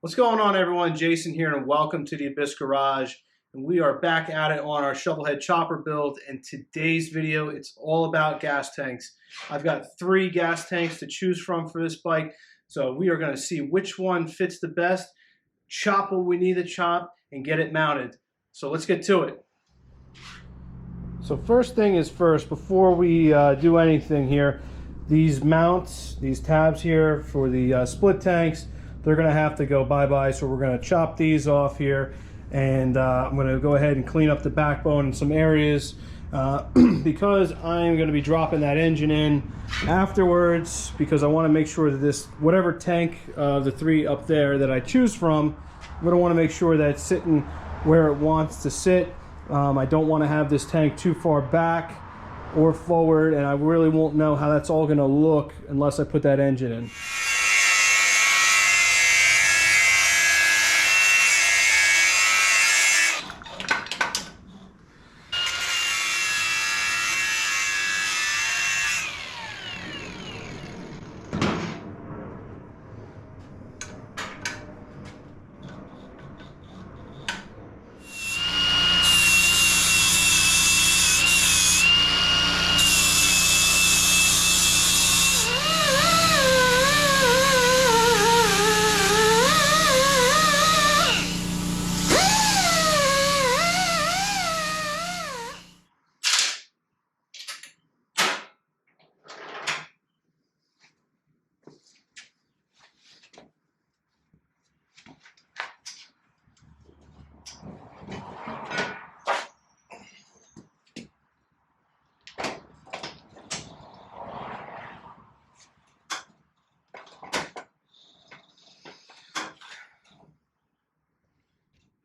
What's going on, everyone? Jason here, and welcome to the Abyss Garage. And we are back at it on our Shovelhead chopper build. And today's video, it's all about gas tanks. I've got 3 gas tanks to choose from for this bike. So we are going to see which one fits the best, chop what we need to chop, and get it mounted. So let's get to it. So first thing is first, before we do anything here, these mounts, these tabs here for the split tanks, they're going to have to go bye-bye, so we're going to chop these off here, and I'm going to go ahead and clean up the backbone in some areas because I'm going to be dropping that engine in afterwards, because I want to make sure that this, whatever tank of the 3 up there that I choose from, I'm going to want to make sure that it's sitting where it wants to sit. I don't want to have this tank too far back or forward, and I really won't know how that's all going to look unless I put that engine in.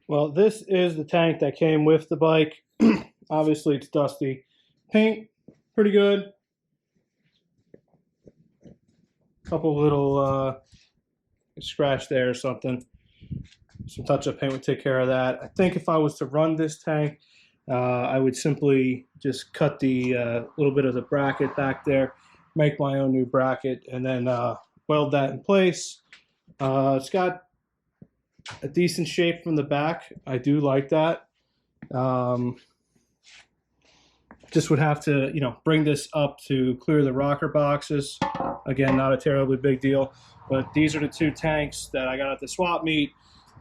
Well, this is the tank that came with the bike. Obviously, it's dusty. Paint, pretty good. Couple little scratch there or something. Some touch-up paint would take care of that. I think if I was to run this tank, I would simply just cut the little bit of the bracket back there, make my own new bracket, and then weld that in place. It's got a decent shape from the back. I do like that. Just would have to, bring this up to clear the rocker boxes. Again, not a terribly big deal, but these are the 2 tanks that I got at the swap meet,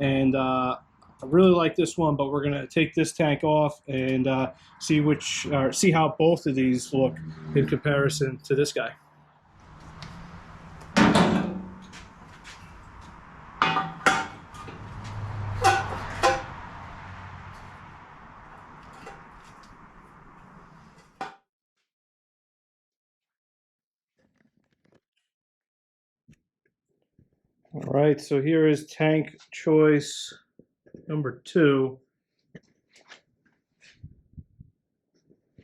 and I really like this one, but we're gonna take this tank off and see how both of these look in comparison to this guy. All right, so here is tank choice number 2.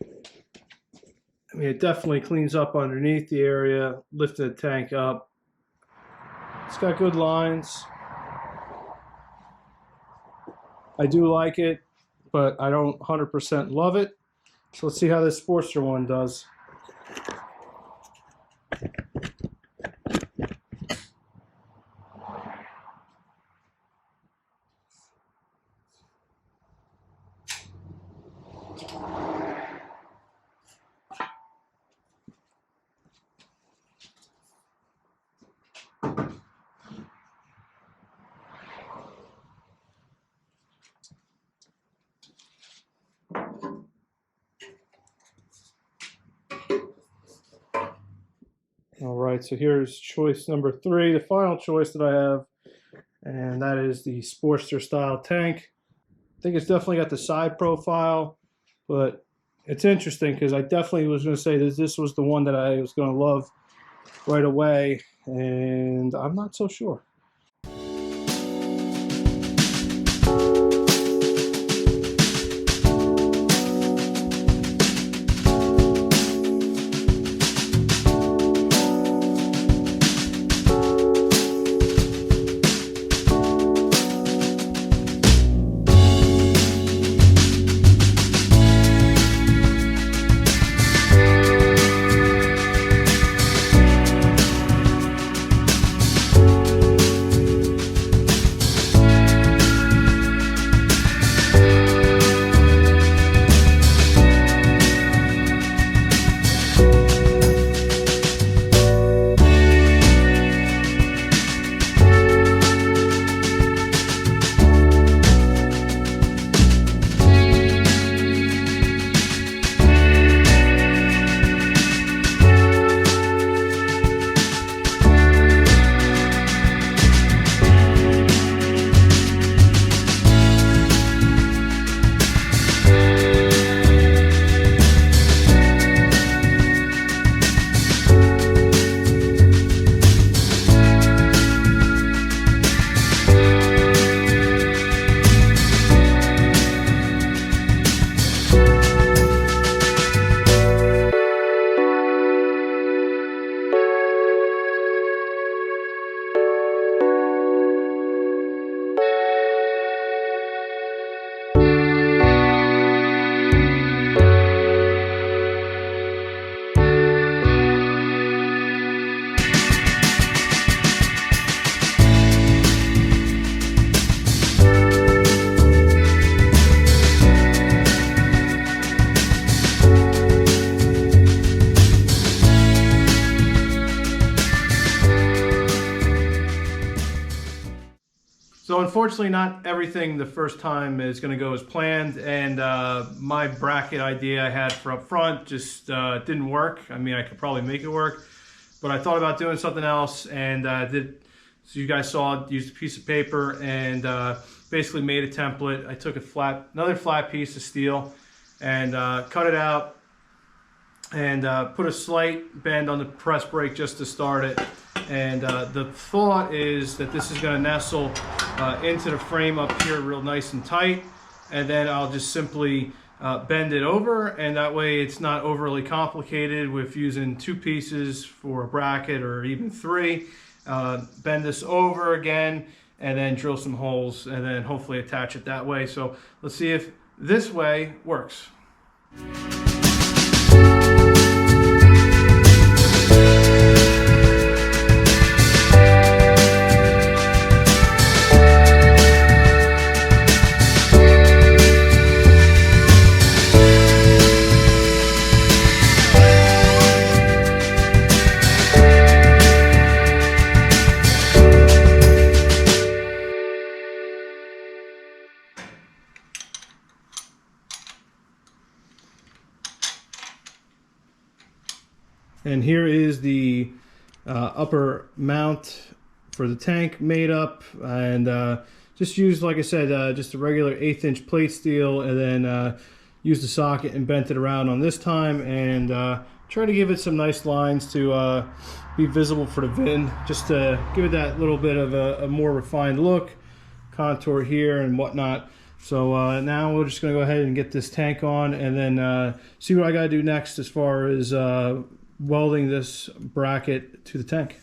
I mean, it definitely cleans up underneath the area, lifted the tank up. It's got good lines. I do like it, but I don't 100% love it. So let's see how this Sportster one does. All right, so here's choice number 3, the final choice that I have, and that is the Sportster style tank. I think it's definitely got the side profile, but it's interesting because I definitely was going to say that this was the one that I was going to love right away, and I'm not so sure. So unfortunately, not everything the first time is going to go as planned, and my bracket idea I had for up front just didn't work. I mean, I could probably make it work, but I thought about doing something else, and so you guys saw, used a piece of paper and basically made a template. I took another flat piece of steel and cut it out and put a slight bend on the press brake just to start it. And the thought is that this is going to nestle into the frame up here real nice and tight, and then I'll just simply bend it over, and that way it's not overly complicated with using 2 pieces for a bracket or even 3. Bend this over again and then drill some holes and then hopefully attach it that way. So let's see if this way works. And here is the upper mount for the tank made up, and just used, like I said, just a regular 1/8 inch plate steel, and then used the socket and bent it around on this time, and try to give it some nice lines to be visible for the VIN, just to give it that little bit of a more refined look, contour here and whatnot. So now we're just going to go ahead and get this tank on, and then see what I got to do next as far as welding this bracket to the tank.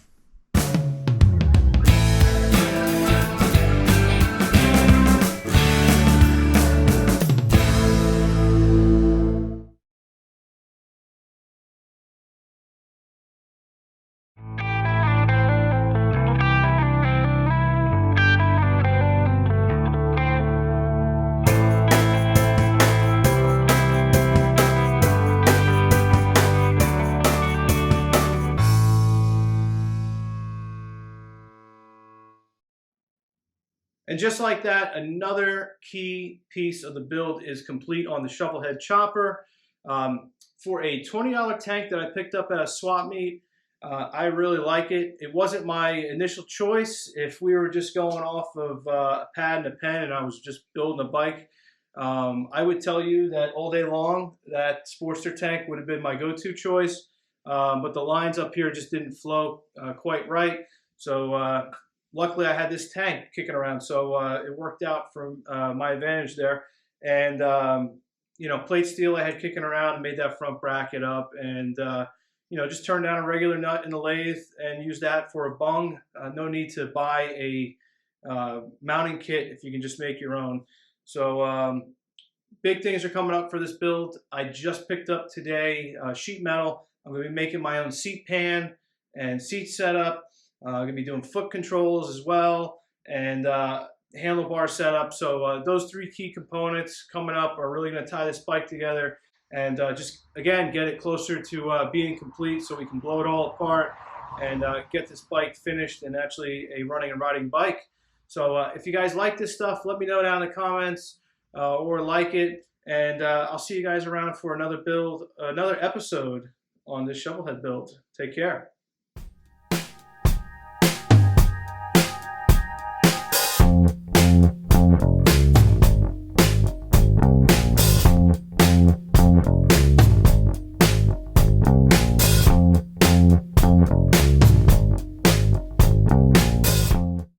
And just like that, another key piece of the build is complete on the Shovelhead chopper. For a $20 tank that I picked up at a swap meet, I really like it. It wasn't my initial choice. If we were just going off of a pad and a pen and I was just building a bike, I would tell you that all day long that Sportster tank would have been my go-to choice. But the lines up here just didn't flow quite right. So luckily I had this tank kicking around, so it worked out from my advantage there. And you know, plate steel I had kicking around and made that front bracket up, and you know, just turned down a regular nut in the lathe and use that for a bung. No need to buy a mounting kit if you can just make your own. So big things are coming up for this build. I just picked up today sheet metal. I'm going to be making my own seat pan and seat setup. I'm going to be doing foot controls as well, and handlebar setup. So those 3 key components coming up are really going to tie this bike together and just, again, get it closer to being complete so we can blow it all apart and get this bike finished and actually a running and riding bike. So if you guys like this stuff, let me know down in the comments or like it, and I'll see you guys around for another episode on this Shovelhead build. Take care.